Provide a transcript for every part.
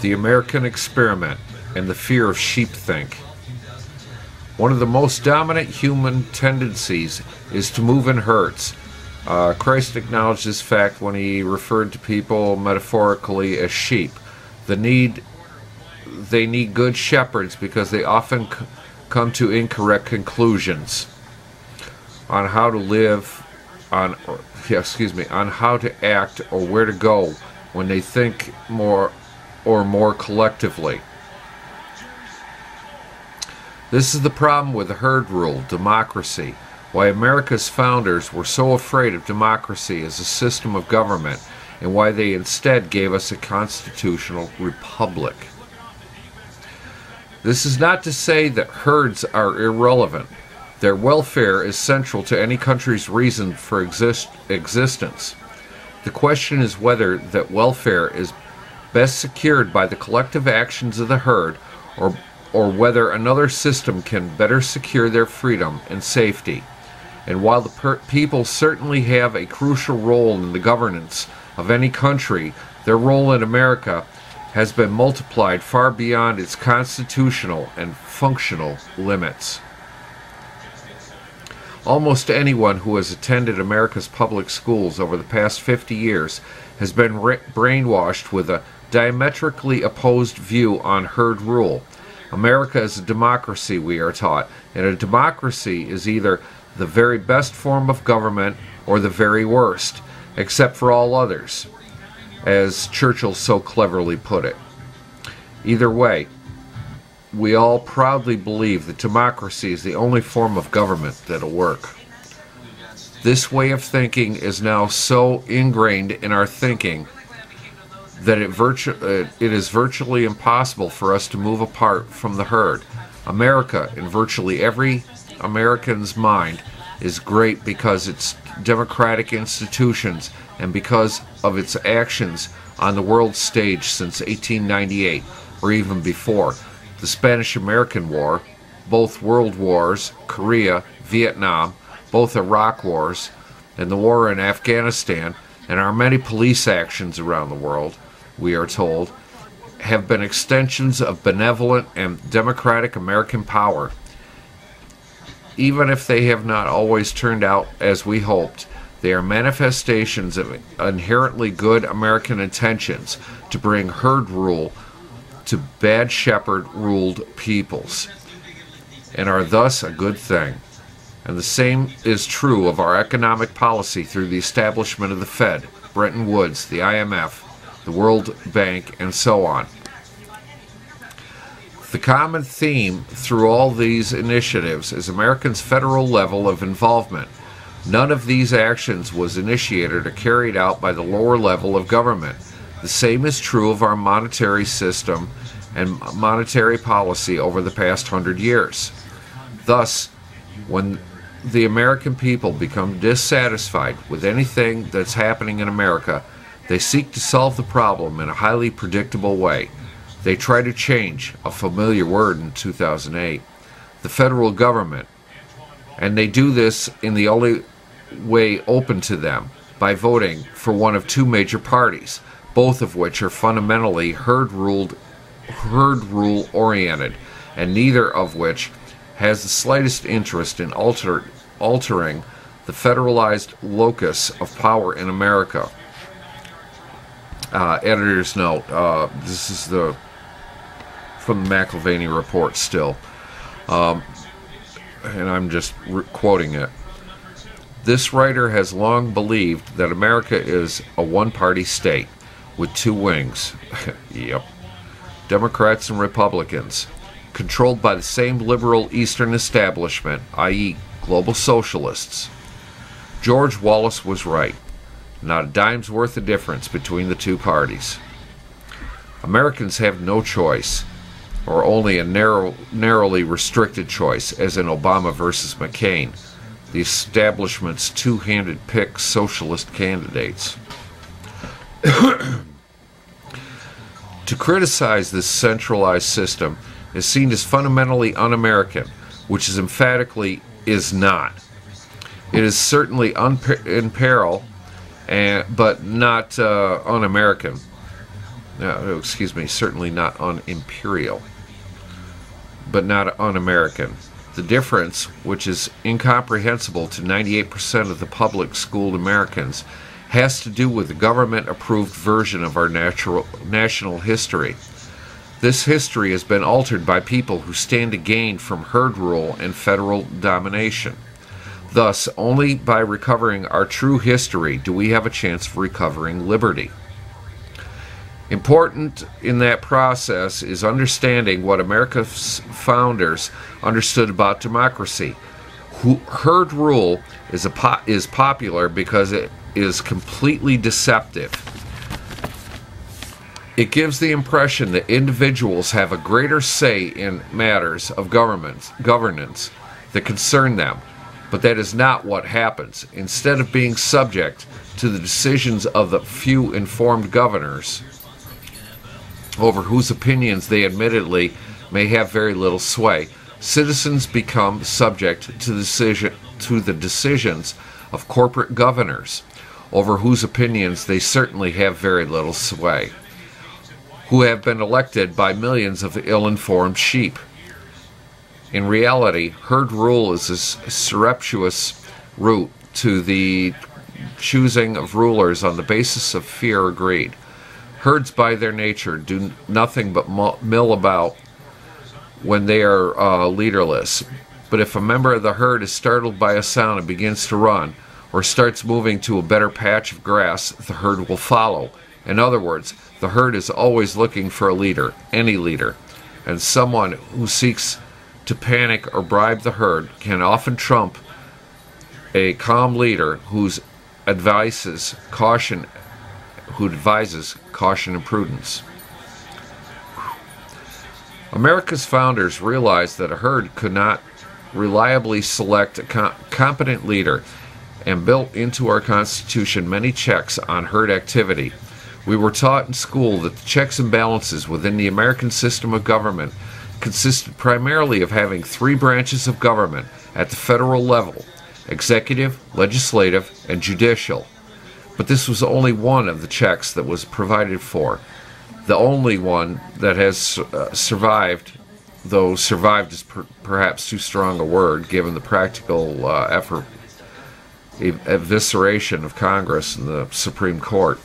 the American experiment, and the fear of sheepthink. One of the most dominant human tendencies is to move in herds. Christ acknowledged this fact when he referred to people metaphorically as sheep. They need good shepherds because they often come to incorrect conclusions on how to live, on how to act or where to go when they think more collectively. This is the problem with the herd rule, democracy, why America's founders were so afraid of democracy as a system of government, and why they instead gave us a constitutional republic. This is not to say that herds are irrelevant. Their welfare is central to any country's reason for existence. The question is whether that welfare is best secured by the collective actions of the herd, or whether another system can better secure their freedom and safety. And while the people certainly have a crucial role in the governance of any country, their role in America has been multiplied far beyond its constitutional and functional limits. Almost anyone who has attended America's public schools over the past 50 years has been brainwashed with a diametrically opposed view on herd rule. America is a democracy, we are taught, and a democracy is either the very best form of government or the very worst, except for all others, as Churchill so cleverly put it. Either way, we all proudly believe that democracy is the only form of government that'll work. This way of thinking is now so ingrained in our thinking that it is virtually impossible for us to move apart from the herd. America, in virtually every American's mind, is great because its democratic institutions and because of its actions on the world stage since 1898, or even before. The Spanish-American War, both World Wars, Korea, Vietnam, both Iraq wars, and the war in Afghanistan, and our many police actions around the world, we are told, have been extensions of benevolent and democratic American power. Even if they have not always turned out as we hoped, they are manifestations of inherently good American intentions to bring herd rule to bad shepherd-ruled peoples, and are thus a good thing. And the same is true of our economic policy through the establishment of the Fed, Bretton Woods, the IMF, the World Bank, and so on. The common theme through all these initiatives is Americans' federal level of involvement. None of these actions was initiated or carried out by the lower level of government. The same is true of our monetary system and monetary policy over the past 100 years. Thus, when the American people become dissatisfied with anything that's happening in America, they seek to solve the problem in a highly predictable way. They try to change, a familiar word in 2008, the federal government. And they do this in the only way open to them, by voting for one of two major parties, both of which are fundamentally herd rule oriented, and neither of which has the slightest interest in altering the federalized locus of power in America. Editor's note, this is from the McIlvaney report still, and I'm just quoting it. This writer has long believed that America is a one-party state with two wings. Yep. Democrats and Republicans, controlled by the same liberal Eastern establishment, i.e., global socialists. George Wallace was right. Not a dime's worth of difference between the two parties. Americans have no choice, or only a narrowly restricted choice, as in Obama versus McCain, the establishment's two-handed pick socialist candidates. To criticize this centralized system is seen as fundamentally un-American, which is emphatically is not. It is certainly in peril, but not un-American. excuse me, certainly not un-imperial, but not un-American. The difference, which is incomprehensible to 98% of the public schooled Americans, has to do with the government-approved version of our national history. This history has been altered by people who stand to gain from herd rule and federal domination. Thus, only by recovering our true history do we have a chance of recovering liberty. Important in that process is understanding what America's founders understood about democracy. Herd rule is popular because it is completely deceptive. It gives the impression that individuals have a greater say in matters of governance that concern them, but that is not what happens. Instead of being subject to the decisions of the few informed governors, over whose opinions they admittedly may have very little sway, citizens become subject to the decisions of corporate governors, over whose opinions they certainly have very little sway, who have been elected by millions of ill-informed sheep. In reality, herd rule is a surreptitious route to the choosing of rulers on the basis of fear or greed. Herds by their nature do nothing but mill about when they are leaderless. But if a member of the herd is startled by a sound and begins to run, or starts moving to a better patch of grass, the herd will follow. In other words, the herd is always looking for a leader, any leader, and someone who seeks to panic or bribe the herd can often trump a calm leader who advises caution and prudence. America's founders realized that a herd could not reliably select a competent leader and built into our Constitution many checks on herd activity. We were taught in school that the checks and balances within the American system of government consisted primarily of having three branches of government at the federal level: executive, legislative, and judicial. But this was only one of the checks that was provided for. The only one that has survived, though survived is perhaps too strong a word given the practical evisceration of Congress and the Supreme Court.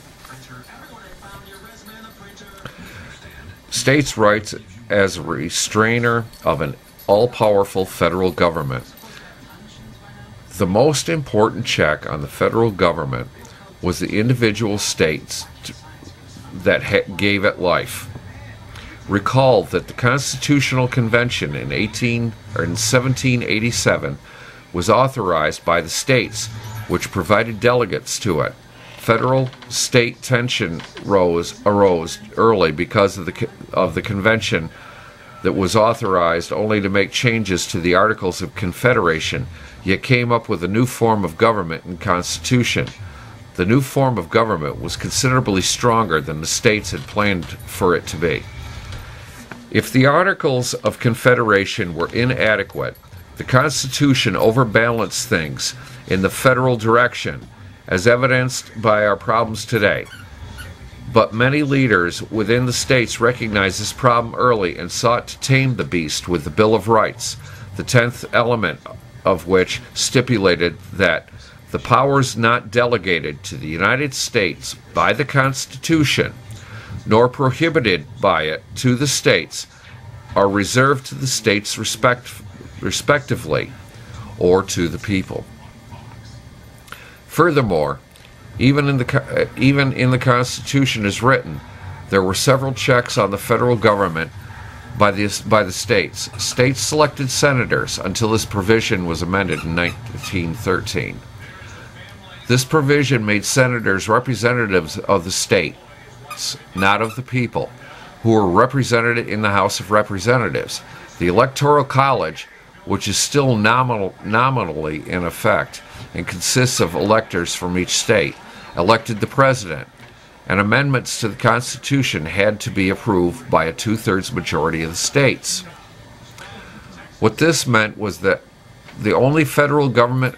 States' rights as a restrainer of an all-powerful federal government. The most important check on the federal government was the individual states that gave it life. Recall that the Constitutional Convention in 1787 was authorized by the states, which provided delegates to it. Federal-state tension arose early because of the convention that was authorized only to make changes to the Articles of Confederation, yet came up with a new form of government and constitution. The new form of government was considerably stronger than the states had planned for it to be. If the Articles of Confederation were inadequate, the Constitution overbalanced things in the federal direction, as evidenced by our problems today. But many leaders within the states recognized this problem early and sought to tame the beast with the Bill of Rights, the 10th element of which stipulated that the powers not delegated to the United States by the Constitution, nor prohibited by it to the states, are reserved to the states respectively, or to the people. Furthermore, even in the Constitution as written, there were several checks on the federal government by the states. States selected senators until this provision was amended in 1913. This provision made senators representatives of the states, not of the people, who were represented in the House of Representatives. The Electoral College, which is still nominally in effect and consists of electors from each state, elected the president, and amendments to the Constitution had to be approved by a two-thirds majority of the states. What this meant was that the only federal government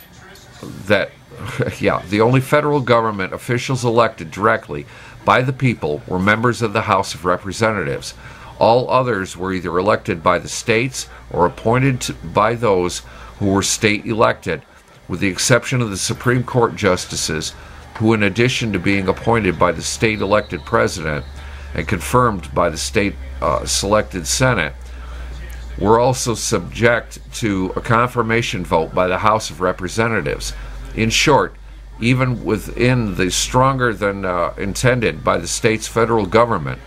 officials elected directly by the people were members of the House of Representatives. All others were either elected by the states or appointed by those who were state elected, with the exception of the Supreme Court justices, who, in addition to being appointed by the state elected president and confirmed by the state selected Senate, were also subject to a confirmation vote by the House of Representatives. In short, even within the stronger than intended by the state's federal government,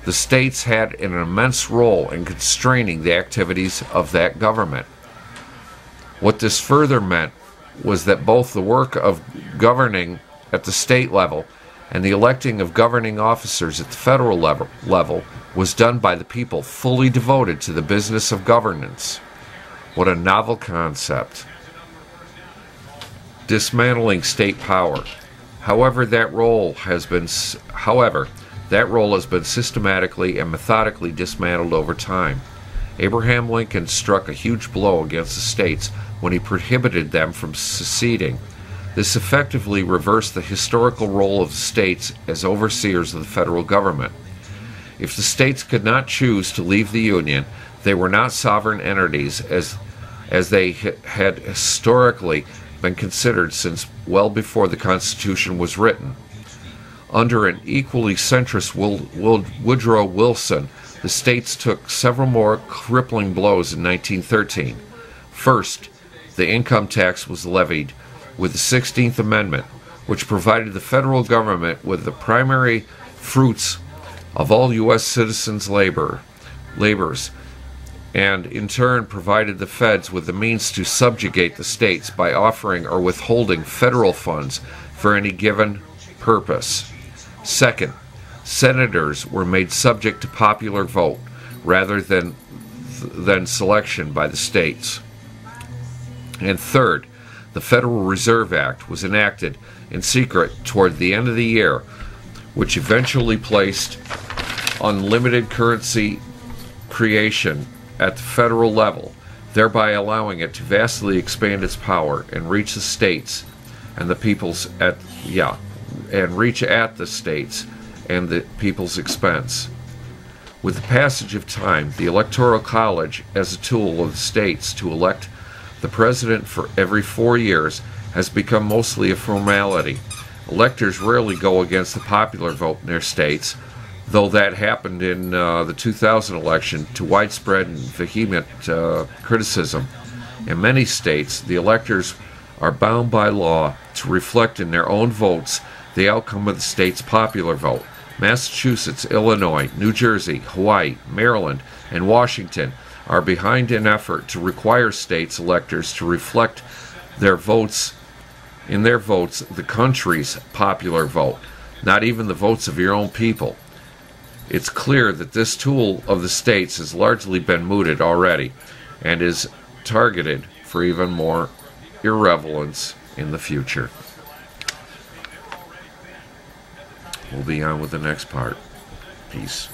the states had an immense role in constraining the activities of that government. What this further meant was that both the work of governing at the state level and the electing of governing officers at the federal level was done by the people fully devoted to the business of governance. What a novel concept. Dismantling state power. However, that role has been systematically and methodically dismantled over time. Abraham Lincoln struck a huge blow against the states when he prohibited them from seceding. This effectively reversed the historical role of the states as overseers of the federal government. If the states could not choose to leave the Union, they were not sovereign entities as they had historically been considered since well before the Constitution was written. Under an equally centrist Woodrow Wilson, the states took several more crippling blows in 1913. First, the income tax was levied with the 16th Amendment, which provided the federal government with the primary fruits of all U.S. citizens' labors, and in turn provided the feds with the means to subjugate the states by offering or withholding federal funds for any given purpose. Second, senators were made subject to popular vote rather than selection by the states. And third, the Federal Reserve Act was enacted in secret toward the end of the year, which eventually placed unlimited currency creation at the federal level, thereby allowing it to vastly expand its power and reach the states and the people's the states and the people's expense. With the passage of time, the Electoral College, as a tool of the states to elect the president for every 4 years, has become mostly a formality. Electors rarely go against the popular vote in their states, though that happened in the 2000 election to widespread and vehement criticism. In many states, the electors are bound by law to reflect in their own votes the outcome of the state's popular vote. Massachusetts, Illinois, New Jersey, Hawaii, Maryland, and Washington are behind in effort to require states' electors to reflect their votes the country's popular vote, not even the votes of your own people. It's clear that this tool of the states has largely been mooted already and is targeted for even more irrelevance in the future. We'll be on with the next part. Peace.